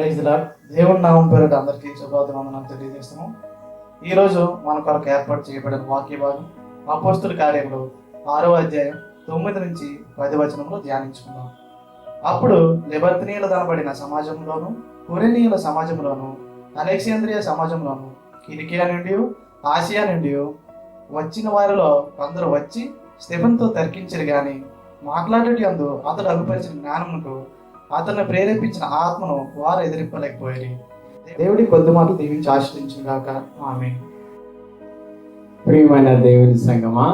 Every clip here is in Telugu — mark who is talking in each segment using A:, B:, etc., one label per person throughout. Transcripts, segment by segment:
A: Praise the lord. దేవుని నామం పేరిట అందరికీ శుభాభివందనాలు తెలియజేస్తున్నాం. ఈరోజు మన కొరకు ఏర్పాటు చేయబడిన వాక్య భాగం అపోస్తుల కార్యములు 6వ అధ్యాయం 9 నుంచి 10 వచనంలో ధ్యానించుకుందాం. అప్పుడు లిబర్తనీయులు దనబడిన సమాజంలోను, కురేనీయుల సమాజంలోను, అలెగ్జాంద్రియ సమాజంలోను, కిలికియా నుండి, ఆసియా నుండి వచ్చిన వారిలో కొందరు వచ్చి స్టెఫెనుతో తర్కించరు గాని మాట్లాడేటందు అతడు అనుపరిచిన జ్ఞానమునకు అతన్ని ప్రేరేపించిన ఆత్మను వారు ఎదిరింపలేకపోయారు. దేవుడి కొద్ది మాటలు దీవించి ఆశ్రయించిన గాక. ఆమేన్.
B: ప్రియమైన దేవుని సంగమా,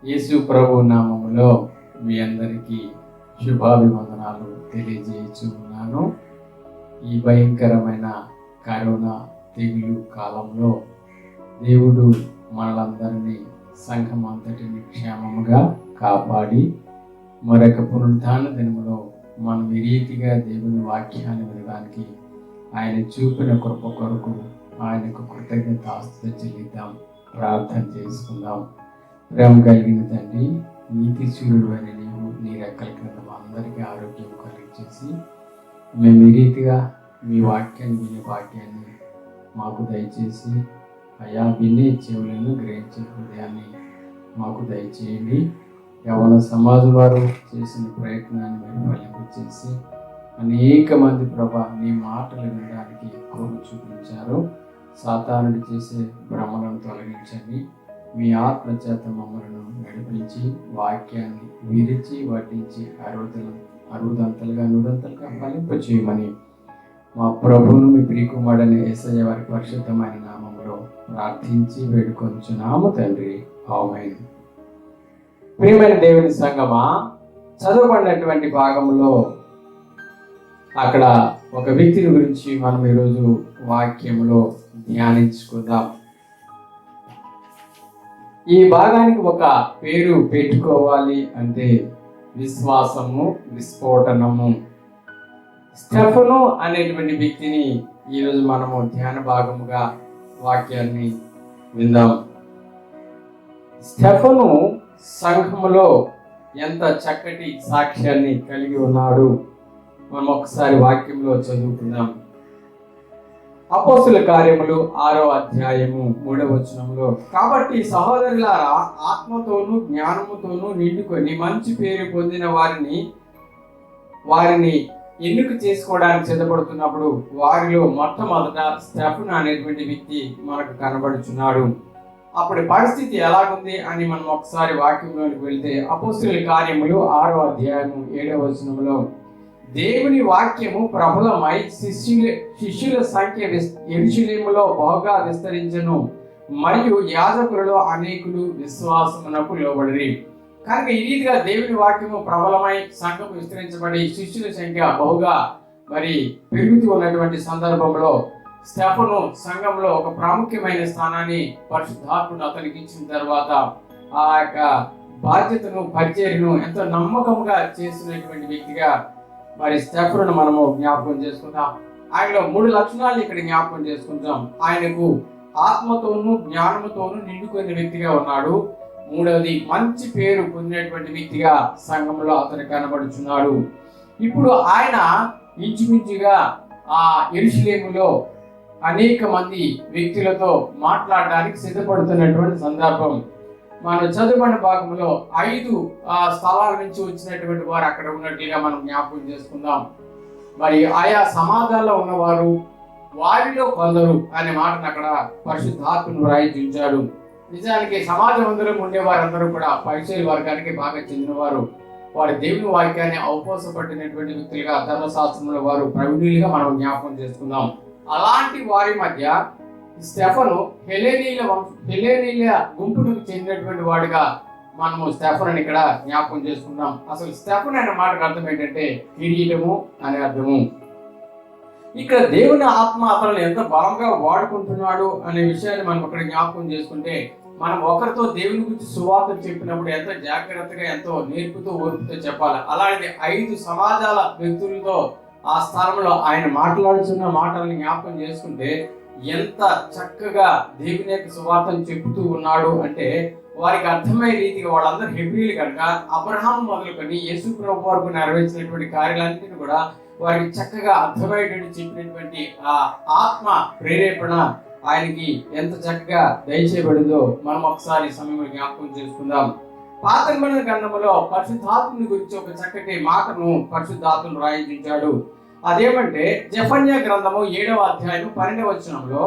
B: యేసు ప్రభు నామములో మీ అందరికీ శుభాభివందనాలు తెలియజేయచ్చు ఉన్నాను. ఈ భయంకరమైన కరోనా తెగులు కాలంలో దేవుడు మనలందరినీ సంఘం అంతటిని క్షేమముగా కాపాడి మరొక పునరుద్ధాన దినములో మనం ఈ రీతిగా దేవుని వాక్యాన్ని వినడానికి ఆయన చూపిన కృప కొరకు ఆయనకు కృతజ్ఞతాస్తుతి చెల్లిద్దాం. ప్రార్థన చేసుకుందాం. ప్రేమ కలిగిన తండ్రి, నీతి సూర్యుడు అని నీవు నీ రెక్కల కింద మా అందరికీ ఆరోగ్యం కలిగించేసి మేము ఈ రీతిగా మీ వాక్యాన్ని వినే వాక్యాన్ని మాకు దయచేసి అయా వినే చెవులను గ్రహించే హృదయాన్ని మాకు దయచేయండి. యవన సమాజం వారు చేసిన ప్రయత్నాన్ని మీరు ఫలింపచేసి అనేక మంది ప్రభా నీ మాటలు వినడానికి కృప చూపించారు. సాతానుడు చేసే భ్రమలను తొలగించండి. మీ ఆత్మ చేత మమ్మలను నడిపించి వాక్యాన్ని విరిచి వడ్డించి అరుదంతలుగా నూరంతలుగా ఫలింపచేయమని మా ప్రభువును మీ ప్రియకుమారుడైన యేసయ్య వారి పరిశుద్ధమైన నామములో ప్రార్థించి వేడుకొంచున్నాము తండ్రి. ఆమేన్. ప్రియమైన దేవుని సంగమా, చదవబడినటువంటి భాగంలో అక్కడ ఒక వ్యక్తిని గురించి మనం ఈరోజు వాక్యంలో ధ్యానించుకుందాం. ఈ భాగానికి ఒక పేరు పెట్టుకోవాలి అంటే విశ్వాసము, విస్ఫోటనము. స్టెఫను అనేటువంటి వ్యక్తిని ఈరోజు మనము ధ్యాన భాగముగా వాక్యాన్ని విందాం. స్టెఫను సంఘములో ఎంత చక్కటి సాక్ష్యాన్ని కలిగి ఉన్నాడు మనం ఒకసారి వాక్యంలో చదువుకుందాం. అపోస్తుల కార్యములు 6వ అధ్యాయము 3వ వచనంలో, కాబట్టి సహోదరులారా, ఆత్మతోనూ జ్ఞానముతోనూ నిండుకొని మంచి పేరు పొందిన వారిని ఎన్నిక చేసుకోవడానికి సిద్ధపడుతున్నప్పుడు వారిలో మొట్టమొదట స్టెఫను అనేటువంటి వ్యక్తి మనకు కనబడుచున్నాడు. అప్పటి పరిస్థితి ఎలాగుంది అని మనం ఒకసారి వాక్యంలోకి వెళ్తే, అపోస్తుల కార్యములు 6వ అధ్యాయము 7వ వచనంలో, దేవుని వాక్యము ప్రబలమై శిష్యుల సంఖ్య యెరూషలేములో బహుగా విస్తరించెను, మరియు యాజకులలో అనేకులు విశ్వాసమునకు లోబడిరి. కనుక ఈ రీతిగా దేవుని వాక్యము ప్రబలమై సంఘము విస్తరించబడి శిష్యుల సంఖ్య బహుగా పెరుగుతూ ఉన్నటువంటి సందర్భంలో స్టెఫను సంఘంలో ఒక ప్రాముఖ్యమైన స్థానాన్ని పరిశుద్ధాత్ముడు అతనికి ఇచ్చిన తర్వాత ఆ యొక్క బాధ్యతను, పరిచర్యను ఎంతో నమ్మకంగా చేసినటువంటి వ్యక్తిగా స్టెఫనును మనము జ్ఞాపకం చేసుకుంటాం. ఆయనలో 3 లక్షణాలు ఇక్కడ జ్ఞాపకం చేసుకుంటాం. ఆయనకు ఆత్మతోనూ జ్ఞానముతోనూ నిండుకున్న వ్యక్తిగా ఉన్నాడు. మూడవది, మంచి పేరు పొందినటువంటి వ్యక్తిగా సంఘంలో అతను కనబడుచున్నాడు. ఇప్పుడు ఆయన ఇంచుమించుగా ఆ యెరూషలేములో అనేక మంది వ్యక్తులతో మాట్లాడడానికి సిద్ధపడుతున్నటువంటి సందర్భం. మన చదువుబడిన భాగంలో 5 స్థలాల నుంచి వచ్చినటువంటి వారు అక్కడ ఉన్నట్లుగా మనం జ్ఞాపకం చేసుకుందాం. ఆయా సమాజాల్లో ఉన్నవారు, వారిలో కొందరు అనే మాటను అక్కడ పరిశుద్ధాత్మను రాయించాడు. నిజానికి సమాజం అందరూ ఉండేవారందరూ కూడా పరిచయ వర్గానికి బాగా చెందినవారు. వారి దేవుని వాక్యాన్ని అవపోసపట్టినటువంటి వ్యక్తులుగా ధర్మశాస్త్రంలో వారు ప్రవీణులుగా మనం జ్ఞాపకం చేసుకుందాం. అలాంటి వారి మధ్య స్టెఫను హెలేనీల గుంపుకు చెందినటువంటి వాడిగా మనము స్టెఫను ఇక్కడ జ్ఞాపకం చేసుకుందాం. అసలు స్టెఫన్ అనే మాటకు అర్థం ఏంటంటే కిరీటము అనే అర్థము. ఇక్కడ దేవుని ఆత్మ అతను ఎంత బలంగా వాడుకుంటున్నాడు అనే విషయాన్ని మనం ఇక్కడ జ్ఞాపకం చేసుకుంటే, మనం ఒకరితో దేవుని గురించి సువార్త చెప్పినప్పుడు ఎంతో జాగ్రత్తగా, ఎంతో నేర్పుతూ ఓర్పుతో చెప్పాలి. అలాంటి 5 సమాజాల వ్యక్తులతో ఆ స్థలంలో ఆయన మాట్లాడుతున్న మాటలను జ్ఞాపకం చేసుకుంటే ఎంత చక్కగా దేవుని యొక్క సువార్తను చెబుతూ ఉన్నాడు అంటే, వారికి అర్థమయ్యే రీతిగా వాళ్ళందరూ హెబ్రీలు కనుక అబ్రహాం మొదలుకొని యేసు ప్రభు వరకు నెరవేర్చినటువంటి కార్యాలన్నింటినీ కూడా వారికి చక్కగా అర్థమయ్యేటట్టు చెప్పినటువంటి ఆ ఆత్మ ప్రేరేపణ ఆయనకి ఎంత చక్కగా దయచేయబడిందో మనం ఒకసారి సమయంలో జ్ఞాపకం చేసుకుందాం. పాత నిబంధన గ్రంథంలో పరిశుద్ధాత్మని గురించి ఒక చక్కటి మాటను పరిశుద్ధాత్మను రాయించాడు. అదేమంటే జెఫన్యా గ్రంథము 7వ అధ్యాయం 12వ వచనంలో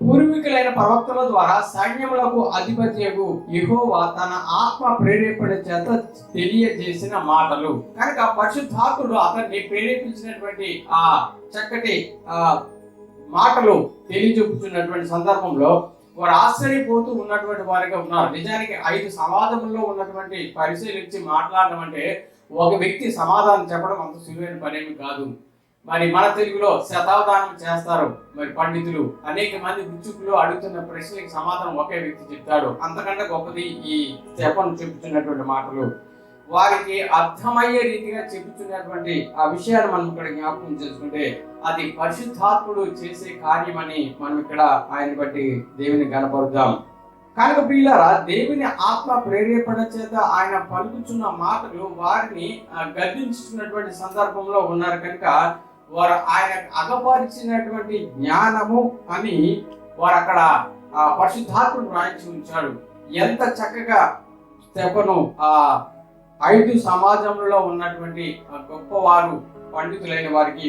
B: పూర్వీకులైన ప్రవక్తల ద్వారా సైన్యములకు అధిపత్యకు యెహోవా తన ఆత్మ ప్రేరేపణ చేత తెలియజేసిన మాటలు. కనుక పరిశుద్ధాత్ముడు అతన్ని ప్రేరేపించినటువంటి ఆ చక్కటి మాటలు తెలియజెప్పుతున్నటువంటి సందర్భంలో వారు ఆశ్చర్యపోతూ ఉన్నటువంటి వారిగా ఉన్నారు. నిజానికి 5 సమాజంలో ఉన్నటువంటి పరిశీలించి మాట్లాడడం అంటే ఒక వ్యక్తి సమాధానం చెప్పడం అంత సులువైన పనేమి కాదు. మరి మన తెలుగులో శతావధానం చేస్తారు మరి పండితులు, అనేక మంది ఉచ్చుకులు అడుగుతున్న ప్రశ్నలకు సమాధానం ఒకే వ్యక్తి చెప్తాడు. అంతకంటే గొప్పది ఈ స్టెఫను చెబుతున్నటువంటి మాటలు. వారికి అర్థమయ్యే రీతిగా చెబుతున్నటువంటి ఆ విషయాన్ని మనం ఇక్కడ జ్ఞాపకం చేసుకుంటే అది పరిశుద్ధాత్ముడు చేసే కార్యమని మనం ఇక్కడ ఆయన బట్టి దేవుని కనపరుద్దాం. కనుక ప్రియులారా, దేవుని ఆత్మ ప్రేరేపణ చేత ఆయన పలుకుతున్న మాటలు వారిని గద్దించుతున్నటువంటి సందర్భంలో ఉన్నారు. కనుక వారు ఆయన అగపరిచినటువంటి జ్ఞానము అని వారు అక్కడ పరిశుద్ధాత్మను రాయించి ఉంచాడు. ఎంత చక్కగా స్టెఫను ఆ 5 సమాజంలో ఉన్నటువంటి గొప్పవారు పండితులైన వారికి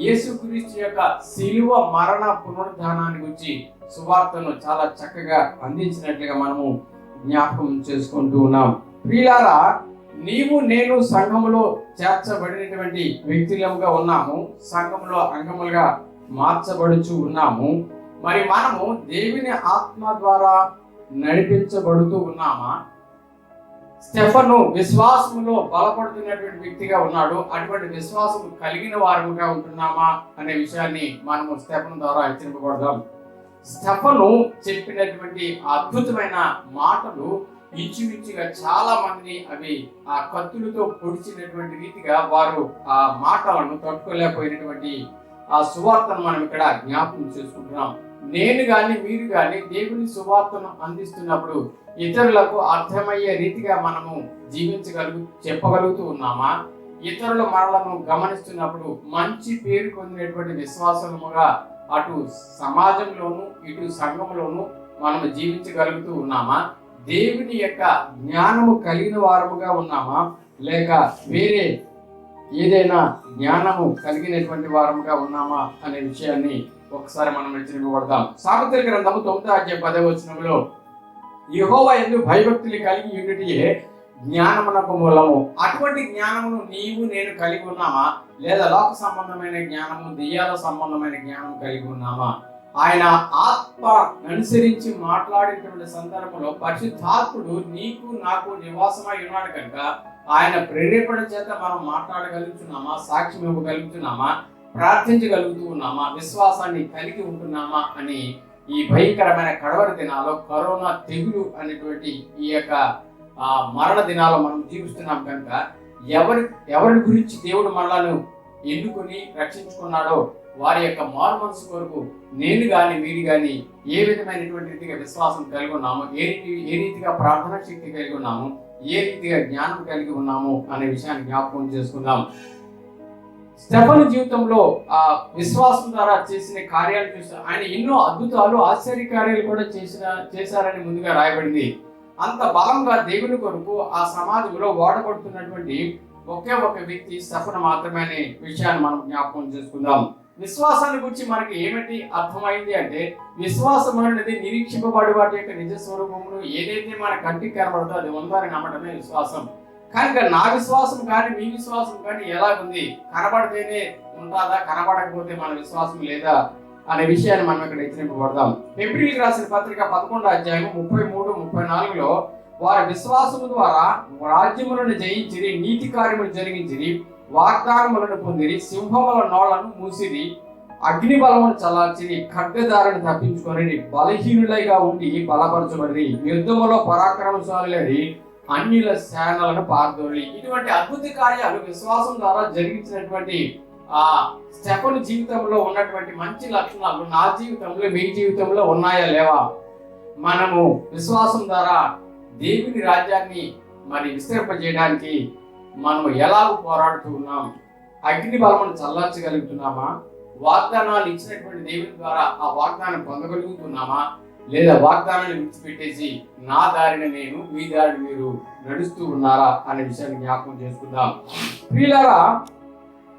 B: యేసుక్రీస్తు యొక్క శిలువ మరణ పునరుద్ధానాన్ని గురించి సువార్తను చాలా చక్కగా అందించినట్లుగా మనము జ్ఞాపకం చేసుకుంటూ ఉన్నాం. ప్రియులారా, నీవు నేను సంఘములో చేర్చబడినటువంటి వ్యక్తులుగా ఉన్నాము, సంఘములో అంగములుగా మార్చబడుచు ఉన్నాము. మరి మనము దేవుని ఆత్మ ద్వారా నడిపించబడుతూ ఉన్నామా? స్టెఫను విశ్వాసములో బలపడుతున్నటువంటి వ్యక్తిగా ఉన్నాడు. అటువంటి విశ్వాసం కలిగిన వారముగా ఉంటున్నామా అనే విషయాన్ని మనము స్టెఫను ద్వారా హెచ్చరింపబడదాం. స్టెఫను చెప్పినటువంటి అద్భుతమైన మాటలు ఇంచుమించుగా చాలా మందిని అవి ఆ కత్తులతో పొడిచినటువంటి రీతిగా వారు ఆ మాటలను తట్టుకోలేకపోయినటువంటి ఆ సువార్తను మనం ఇక్కడ జ్ఞాపకం చేసుకుంటున్నాం. నేను గాని మీరు గాని దేవుని సువార్తను అందిస్తున్నప్పుడు ఇతరులకు అర్థమయ్యే రీతిగా మనము చెప్పగలుగుతూ ఉన్నామా? ఇతరుల మనలను గమనిస్తున్నప్పుడు మంచి పేరు పొందినటువంటి విశ్వాసముగా అటు సమాజంలోను ఇటు సంఘంలోను మనము జీవించగలుగుతూ ఉన్నామా? దేవుని యొక్క జ్ఞానము కలిగిన వారముగా ఉన్నామా, లేక వేరే ఏదైనా జ్ఞానము కలిగినటువంటి వారముగా ఉన్నామా అనే విషయాన్ని ఒకసారి మనం హెచ్చరింపబడతాం. సామెతల గ్రంథము 9వ అధ్యాయం 10వ వచనంలో యెహోవా యందు భయభక్తులు కలిగి ఉండుటయే జ్ఞానమునకు మూలము. అటువంటి జ్ఞానమును నీవు నేను కలిగి ఉన్నామా, లేదా లోక సంబంధమైన జ్ఞానము, దెయ్యాల సంబంధమైన జ్ఞానం కలిగి ఉన్నామా? ఆయన ఆత్మ అనుసరించి మాట్లాడేటువంటి సందర్భంలో పరిశుద్ధాత్ముడు నీకు నాకు నివాసమై ఉన్నాడు కనుక ఆయన ప్రేరేపణ చేత మనం మాట్లాడగలుగుతున్నామా, సాక్ష్యం ఇవ్వగలుగుతున్నామా, ప్రార్థించగలుగుతూ ఉన్నామా, విశ్వాసాన్ని కలిగి ఉంటున్నామా అని ఈ భయంకరమైన కడవరి దినాల్లో కరోనా తెగులు అనేటువంటి ఈ యొక్క మరణ దినాల్లో మనం జీవిస్తున్నాం. కనుక ఎవరి గురించి దేవుడు మనలను ఎన్నుకొని రక్షించుకున్నాడో వారి యొక్క మారు మనసు కొరకు నేను గాని మీరు గాని ఏ విధమైనటువంటి రీతిగా విశ్వాసం కలిగి ఉన్నాము, ఏ రీతిగా ప్రార్థనా శక్తి కలిగి ఉన్నాము, ఏ రీతిగా జ్ఞానం కలిగి ఉన్నాము అనే విషయాన్ని జ్ఞాపకం చేసుకుందాం. స్టెఫను జీవితంలో ఆ విశ్వాసం ద్వారా చేసిన కార్యాలు చూస్తే ఆయన ఎన్నో అద్భుతాలు, ఆశ్చర్య కార్యాలు కూడా చేశారని ముందుగా రాయబడింది. అంత బలంగా దేవుని కొరకు ఆ సమాజంలో వాడబడుతున్నటువంటి ఒకే ఒక వ్యక్తి స్టెఫను మాత్రమే అనే విషయాన్ని మనం జ్ఞాపకం చేసుకుందాం. విశ్వాసాన్ని గురించి మనకి ఏమిటి అర్థమైంది అంటే, విశ్వాసం అనేది నిరీక్షింపబడి వాటి యొక్క నిజ స్వరూపమును ఏదైతే మన కంటికి కనబడుతుందో అది ఉందని నమ్మటమే విశ్వాసం. కనుక నా విశ్వాసం కానీ మీ విశ్వాసం కానీ ఎలా ఉంది? కనబడితేనే ఉంటుందా, కనబడకపోతే మన విశ్వాసం లేదా అనే విషయాన్ని మనం ఇక్కడ హెచ్చరింపబడదాం. ఫిబ్రవరికి రాసిన పత్రిక 11వ అధ్యాయం 33-34లో వారి విశ్వాసము ద్వారా రాజ్యములను జయించిరి, నీతి కార్యములు జరిగించిరి, వాగ్దానములను పొందిరి, సింహముల నోళ్లను మూసిరి, అగ్ని బలమును చల్లార్చిరి, ఖడ్గదారిని తప్పించుకొని బలహీనులైగా ఉండి బలపరచబడి యుద్ధములో పరాక్రమశాలులై అన్యుల సేనలను పారదోలి. ఇటువంటి అద్భుత కార్యాలు విశ్వాసం ద్వారా జరిగించినటువంటి ఆ స్టెఫను జీవితంలో ఉన్నటువంటి మంచి లక్షణాలు నా జీవితంలో మీ జీవితంలో ఉన్నాయా లేవా? మనము విశ్వాసం ద్వారా దేవుని రాజ్యాన్ని మరి విస్తరింపజేయడానికి మనం ఎలాగో పోరాడుతూ ఉన్నాం? అగ్ని బలమును చల్లార్చగలుగుతున్నామా? వాగ్దానాలు ఇచ్చినటువంటి దేవుని ద్వారా ఆ వాగ్దానం పొందగలుగుతున్నామా? లేదా వాగ్దానాన్ని విడిచిపెట్టేసి నా దారిని నేను, మీ దారిని మీరు నడుస్తూ ఉన్నారా అనే విషయాన్ని జ్ఞాపకం చేసుకుందాం. ప్రియులారా,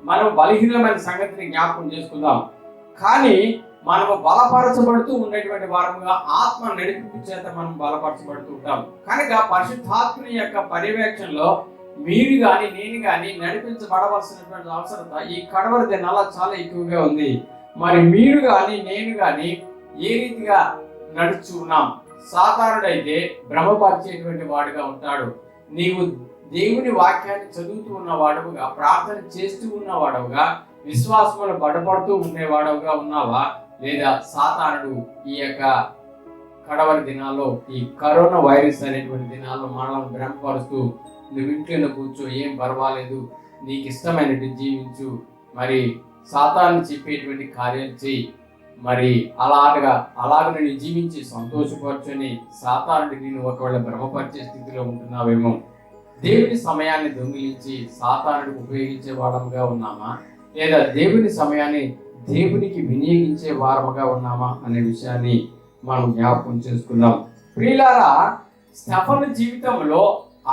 B: మనం బలహీనమైన సంగతిని జ్ఞాపకం చేసుకుందాం. కానీ మనము బలపరచబడుతూ ఉండేటువంటి వారముగా ఆత్మ నడిపింపు చేత మనం బలపరచబడుతూ ఉంటాం. కనుక పరిశుద్ధాత్మని యొక్క పర్యవేక్షణలో మీరు కానీ నేను కానీ నడిపించబడవలసినటువంటి అవసరత ఈ కడవరి దినాల చాలా ఎక్కువగా ఉంది. మరి మీరు కానీ నేను కానీ ఏ రీతిగా నడుచు ఉన్నాం? సాధారణుడైతే భ్రమపరిచేటువంటి వాడుగా ఉంటాడు. నీవు దేవుని వాక్యాన్ని చదువుతూ ఉన్నవాడవుగా, ప్రార్థన చేస్తూ ఉన్నవాడవుగా, విశ్వాసములు బడపడుతూ ఉండేవాడవుగా ఉన్నావా? లేదా సాతానుడు ఈ యొక్క కడవరి దినాల్లో, ఈ కరోనా వైరస్ అనేటువంటి దినాల్లో మనల్ని భ్రమపరుస్తూ నువ్వు ఇంట్లో కూర్చో, ఏం పర్వాలేదు, నీకు ఇష్టమైనట్టు జీవించు, మరి సాతాను చెప్పేటువంటి కార్యాలు చేయి, మరి అలాగ నేను జీవించి సంతోషపరచని సాతానుడి నేను ఒకవేళ భ్రమపరిచే స్థితిలో ఉంటున్నావేమో. దేవుని సమయాన్ని దొంగిలించి సాతానుడికి ఉపయోగించే వారముగా ఉన్నామా? లేదా దేవుని సమయాన్ని దేవునికి వినియోగించే వారముగా ఉన్నామా అనే విషయాన్ని మనం జ్ఞాపకం చేసుకుందాం. ప్రియులారా, స్టెఫను జీవితంలో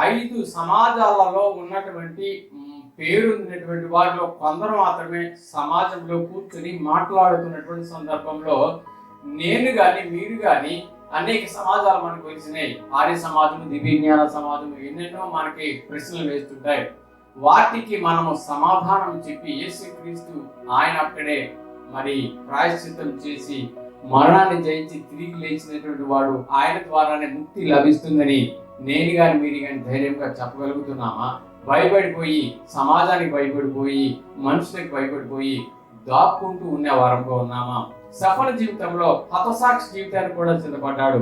B: 5 సమాజాలలో ఉన్నటువంటి పేరున్నటువంటి వారిలో కొందరు మాత్రమే సమాజంలో కూర్చొని మాట్లాడుతున్నటువంటి సందర్భంలో నేను కానీ మీరు కానీ అనేక సమాజాలు మనకు వచ్చినాయి. ఆర్య సమాజం, దివ్యజ్ఞాన సమాజం, ఎన్నెన్నో మనకి ప్రశ్నలు వేస్తుంటాయి. వాటికి మనము సమాధానం చెప్పి యేసుక్రీస్తు ఆయన అక్కడే మరి ప్రాయశ్చిత్తం చేసి మరణాన్ని జయించి తిరిగి లేచినటువంటి వాడు, ఆయన ద్వారానే ముక్తి లభిస్తుందని నేను కానీ మీరు కానీ ధైర్యంగా చెప్పగలుగుతున్నామా? భయపడిపోయి, సమాజానికి భయపడిపోయి, మనుషులకు భయపడిపోయి దాక్కుంటూ ఉండే వారంగా ఉన్నామా? సఫల జీవితంలో హతసాక్షి జీవితాన్ని కూడా సిద్ధపడ్డాడు.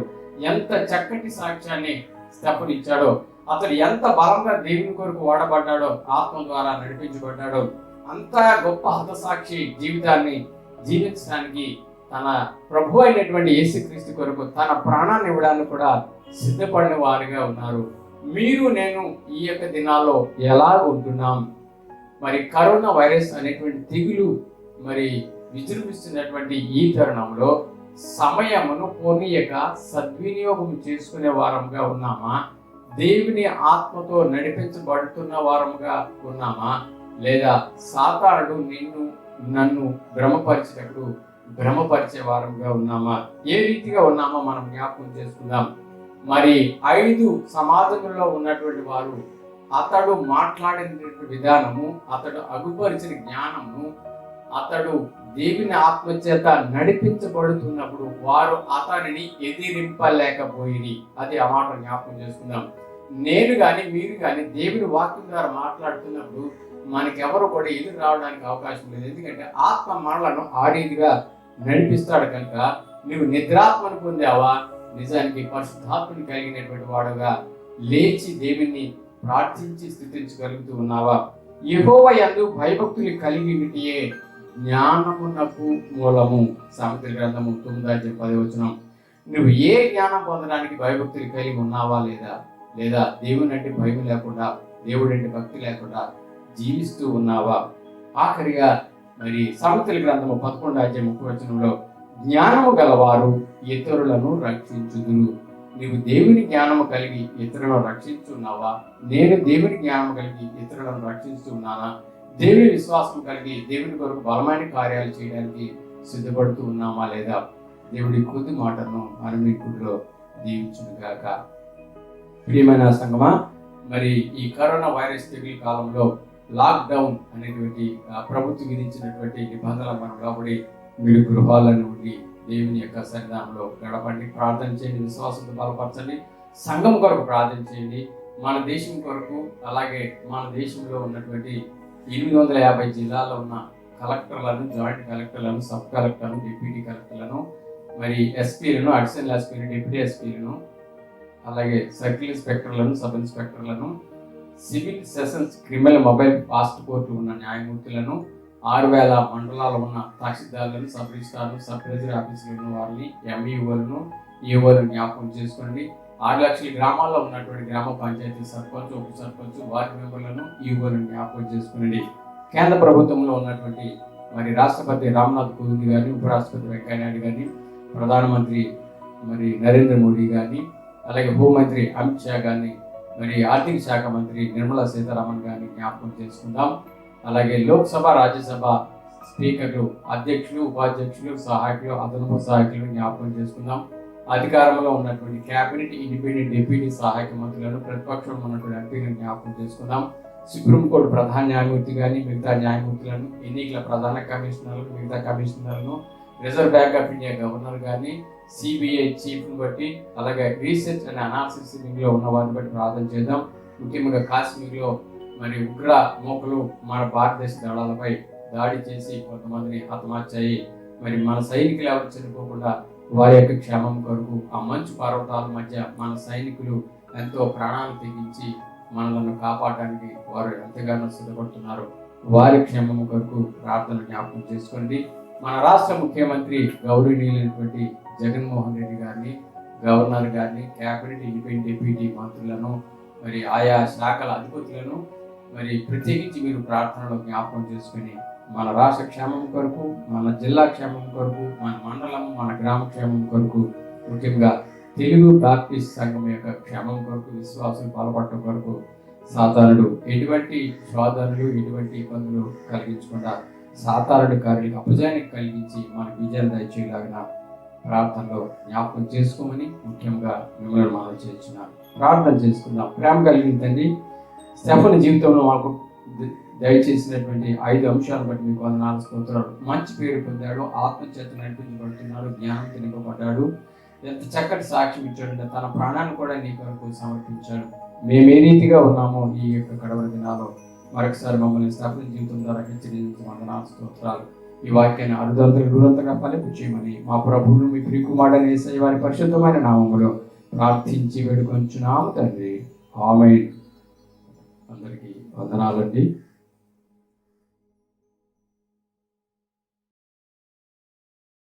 B: ఎంత చక్కటి సాక్ష్యాన్ని స్టెఫను ఇచ్చాడో, అతడు ఎంత బలంగా దేవుని కొరకు వాడబడ్డాడో, ఆత్మ ద్వారా నడిపించబడ్డాడో, అంత గొప్ప హతసాక్షి జీవితాన్ని జీవించడానికి తన ప్రభు అయినటువంటి యేసుక్రీస్తు కొరకు తన ప్రాణాన్ని ఇవ్వడానికి కూడా సిద్ధపడిన వారిగా ఉన్నారు. మీరు నేను ఈ యొక్క దినాల్లో ఎలా ఉంటున్నాం? మరి కరోనా వైరస్ అనేటువంటి తెగులు మరి విజృంభిస్తున్నటువంటి ఈ తరుణంలో సమయమును పోనీయక సద్వినియోగం చేసుకునే వారంగా ఉన్నామా? దేవుని ఆత్మతో నడిపించబడుతున్న వారముగా ఉన్నామా? లేదా సాతానుడు నన్ను భ్రమపరిచేటప్పుడు భ్రమపరిచే వారంగా ఉన్నామా? ఏ రీతిగా ఉన్నామో మనం జ్ఞాపకం చేసుకుందాం. మరి 5 సమాజంలో ఉన్నటువంటి వారు అతడు మాట్లాడినటువంటి విధానము, అతడు అగుపరిచిన జ్ఞానము, అతడు దేవుని ఆత్మచేత నడిపించబడుతున్నప్పుడు వారు అతనిని ఎదిరింపలేకపోయి, అది ఆ మాట జ్ఞాపకం చేసుకుందాం. నేను కానీ మీరు కానీ దేవుని వాక్యం ద్వారా మాట్లాడుతున్నప్పుడు మనకెవరు కూడా ఎదురు రావడానికి అవకాశం లేదు. ఎందుకంటే ఆత్మ మనలను ఆ రీతిగా నడిపిస్తాడు. కనుక నువ్వు నిద్రాత్మను పొందావా? నిజానికి పరిశుద్ధాత్మని కలిగినటువంటి వాడుగా లేచి దేవుని ప్రార్థించి స్థుతించగలుగుతూ ఉన్నావా? యెహోవా యందు భయభక్తులు కలిగి ఉంటే జ్ఞానమునకు మూలము. సామెతల గ్రంథము 9:10. నువ్వు ఏ జ్ఞానం పొందడానికి భయభక్తులు కలిగి ఉన్నావా? లేదా దేవుని అంటే భయం లేకుండా, దేవుడు అంటే భక్తి లేకుండా జీవిస్తూ ఉన్నావా? ఆఖరిగా మరి సామెతల గ్రంథము 11:30 జ్ఞానము గలవారు ఇతరులను రక్షించుదురు. నీవు దేవుని జ్ఞానము కలిగి ఇతరులను రక్షించున్నావా? నేను దేవుని జ్ఞానము కలిగి ఇతరులను రక్షిస్తున్నానా? దేవుని విశ్వాసం కలిగి దేవుని కొరకు బలమైన కార్యాలు చేయడానికి సిద్ధపడుతూ ఉన్నామా? లేదా? దేవుడి కొద్ది మాటను మనమిలో దీవించును గాక. ప్రియమైన సంగమా, మరి ఈ కరోనా వైరస్ తెగులు కాలంలో లాక్డౌన్ అనేటువంటి ప్రభుత్వం విధించినటువంటి నిబంధనలు మనం కాబట్టి మీరు గృహాలను ఉండి దేవుని యొక్క సన్నిధానంలో గడపండి, ప్రార్థన చేయండి, విశ్వాసంతో బలపరచండి, సంఘం కొరకు ప్రార్థన చేయండి, మన దేశం కొరకు, అలాగే మన దేశంలో ఉన్నటువంటి 850 జిల్లాల్లో ఉన్న కలెక్టర్లను, జాయింట్ కలెక్టర్లను, సబ్ కలెక్టర్లను, డిప్యూటీ కలెక్టర్లను, మరి ఎస్పీలను, అడిషనల్ ఎస్పీలను, డిప్యూటీ ఎస్పీలను, అలాగే సర్కిల్ ఇన్స్పెక్టర్లను, సబ్ ఇన్స్పెక్టర్లను, civil sessions, criminal mobile fast court ఉన్న న్యాయమూర్తులను, 6000 మండలాలు ఉన్న తహసీల్దార్లను, సబ్ రిజిస్ట్రార్లు, సబ్ రిజిస్టర్ ఆఫీసులు ఉన్న వారిని, ఎంఈఓలను, ఈఓలను జ్ఞాపకం చేసుకోండి. 6 లక్షల గ్రామాల్లో ఉన్నటువంటి గ్రామ పంచాయతీ సర్పంచ్, ఉప సర్పంచ్, వార్డు మెంబర్లను ఈవోలను జ్ఞాపకం చేసుకునండి. కేంద్ర ప్రభుత్వంలో ఉన్నటువంటి మరి రాష్ట్రపతి రామ్నాథ్ కోవింద్ గారిని, ఉపరాష్ట్రపతి వెంకయ్య నాయుడు గారిని, ప్రధానమంత్రి మరి నరేంద్ర మోడీ గారిని, అలాగే హోంమంత్రి అమిత్ షా గారిని, మరి ఆర్థిక శాఖ మంత్రి నిర్మలా సీతారామన్ గారిని జ్ఞాపకం చేసుకుందాం. అలాగే లోక్సభ, రాజ్యసభ స్పీకర్లు, అధ్యక్షులు, ఉపాధ్యక్షులు, సహాయకులు, అదనపు సహాయకులను జ్ఞాపకం చేసుకుందాం. అధికారంలో ఉన్నటువంటి క్యాబినెట్, ఇండిపెండెంట్ డిప్యూటీ సహాయక మంత్రులను, ప్రతిపక్షంలో ఉన్నటువంటి ఎంపీలను జ్ఞాపకం చేసుకుందాం. సుప్రీంకోర్టు ప్రధాన న్యాయమూర్తి కానీ మిగతా న్యాయమూర్తులను, ఎన్నికల ప్రధాన కమిషనర్లను, మిగతా కమిషనర్లను, reserve bank of India governor గారిని, సిబిఐ చీఫ్ను బట్టి, అలాగే రీసెర్చ్ అండ్ అనాలిసిస్ వింగ్లో ఉన్న వారిని బట్టి ప్రార్థన చేద్దాం. ముఖ్యంగా కాశ్మీర్లో మరి ఉగ్ర మూకలు మన భారతదేశ దళాలపై దాడి చేసి కొంతమందిని హతమార్చాయి. మరి మన సైనికులు ఎవరు చనిపోకుండా వారి యొక్క క్షేమం కొరకు ఆ మంచు పర్వతాల మధ్య మన సైనికులు ఎంతో ప్రాణాలు తెగించి మనలను కాపాడడానికి వారు ఎంతగానో సిద్ధపడుతున్నారు. వారి క్షేమం కొరకు ప్రార్థన జ్ఞాపకం చేసుకోండి. మన రాష్ట్ర ముఖ్యమంత్రి గౌరవనీయులైనటువంటి జగన్మోహన్ రెడ్డి గారిని, గవర్నర్ గారిని, క్యాబినెట్, ఇండిపెండెంట్ డిప్యూటీ మంత్రులను, మరి ఆయా శాఖల అధిపతులను మరి ప్రత్యేకించి మీరు ప్రార్థనలో జ్ఞాపకం చేసుకుని మన రాష్ట్ర క్షేమం కొరకు, మన జిల్లా క్షేమం కొరకు, మన మండలం, మన గ్రామ క్షేమం కొరకు, ముఖ్యంగా తెలుగు బాప్టిస్ట్ సంఘం యొక్క క్షేమం కొరకు, విశ్వాసులు పాల్పడటం కొరకు సాతానుడు ఎటువంటి శోధనలు, ఎటువంటి ఇబ్బందులు కలిగించకుండా సాతానుడి కార్యాలకు అపజయానికి కలిగించి మనకు విజయం దయచేలాగిన ప్రార్థనలో జ్ఞాపకం చేసుకోమని ముఖ్యంగా మిమ్మల్ని మనం చేస్తున్నాను. ప్రార్థన చేసుకుందాం. ప్రేమ కలిగిన తండ్రి, స్టెఫన్ జీవితంలో మాకు దయచేసినటువంటి 5 అంశాలను బట్టి మీకు వందనాలు, స్తోత్రాలు. మంచి పేరు పొందాడు, ఆత్మచేత నడిపించబడుతున్నాడు, జ్ఞానం నింపబడ్డాడు, ఎంత చక్కటి సాక్ష్యం ఇచ్చాడంటే తన ప్రాణాన్ని కూడా నీ కొరకు సమర్పించాడు. మేము ఏ రీతిగా ఉన్నామో ఈ యొక్క కడవరి దినాల్లో మరొకసారి మమ్మల్ని స్టెఫన్ జీవితం ద్వారా హెచ్చరించి వందనాలు, స్తోత్రాలు. ఈ వాక్యాన్ని అరుదంతగా ఫలింపు చేయమని మా ప్రభువును మీ ప్రియకుమారుడైన యేసయ్య వారి పరిశుద్ధమైన నామములో ప్రార్థించి వేడుకొంచున్నాము తండ్రి. ఆమేన్. అందరికీ వందనాలండి.